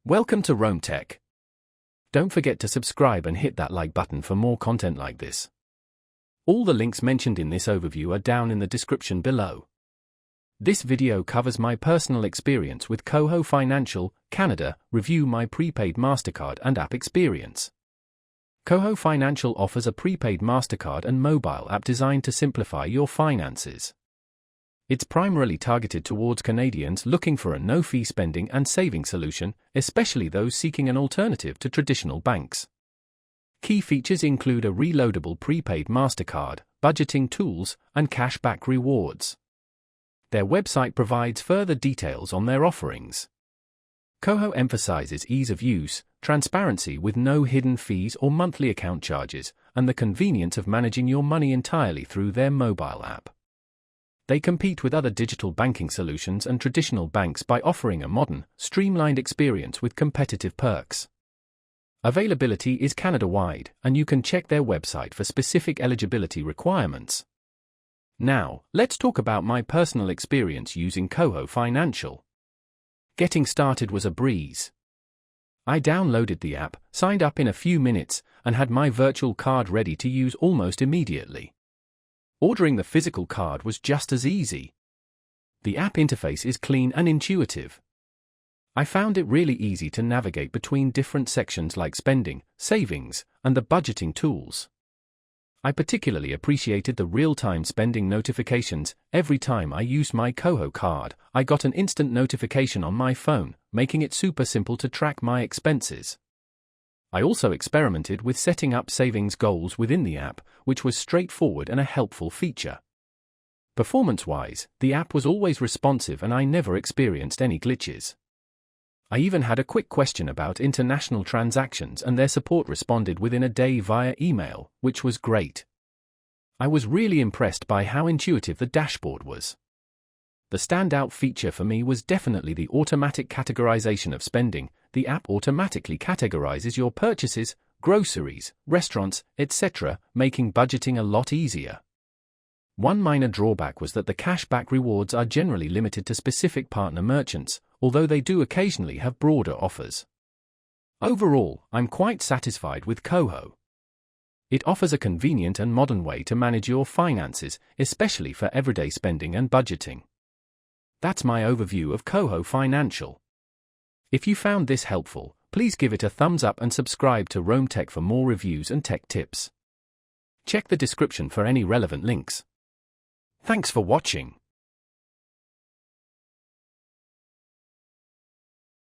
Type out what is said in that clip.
Welcome to Rome Tech. Don't forget to subscribe and hit that like button for more content like this. All the links mentioned in this overview are down in the description below. This video covers my personal experience with Koho Financial, Canada, review my prepaid Mastercard and app experience. Koho Financial offers a prepaid Mastercard and mobile app designed to simplify your finances. It's primarily targeted towards Canadians looking for a no-fee spending and saving solution, especially those seeking an alternative to traditional banks. Key features include a reloadable prepaid Mastercard, budgeting tools, and cashback rewards. Their website provides further details on their offerings. Koho emphasizes ease of use, transparency with no hidden fees or monthly account charges, and the convenience of managing your money entirely through their mobile app. They compete with other digital banking solutions and traditional banks by offering a modern, streamlined experience with competitive perks. Availability is Canada-wide, and you can check their website for specific eligibility requirements. Now, let's talk about my personal experience using Koho Financial. Getting started was a breeze. I downloaded the app, signed up in a few minutes, and had my virtual card ready to use almost immediately. Ordering the physical card was just as easy. The app interface is clean and intuitive. I found it really easy to navigate between different sections like spending, savings, and the budgeting tools. I particularly appreciated the real-time spending notifications. Every time I used my Koho card, I got an instant notification on my phone, making it super simple to track my expenses. I also experimented with setting up savings goals within the app, which was straightforward and a helpful feature. Performance-wise, the app was always responsive and I never experienced any glitches. I even had a quick question about international transactions and their support responded within a day via email, which was great. I was really impressed by how intuitive the dashboard was. The standout feature for me was definitely the automatic categorization of spending. The app automatically categorizes your purchases, groceries, restaurants, etc., making budgeting a lot easier. One minor drawback was that the cashback rewards are generally limited to specific partner merchants, although they do occasionally have broader offers. Overall, I'm quite satisfied with Koho. It offers a convenient and modern way to manage your finances, especially for everyday spending and budgeting. That's my overview of Koho Financial. If you found this helpful, please give it a thumbs up and subscribe to Rome Tech for more reviews and tech tips. Check the description for any relevant links. Thanks for watching.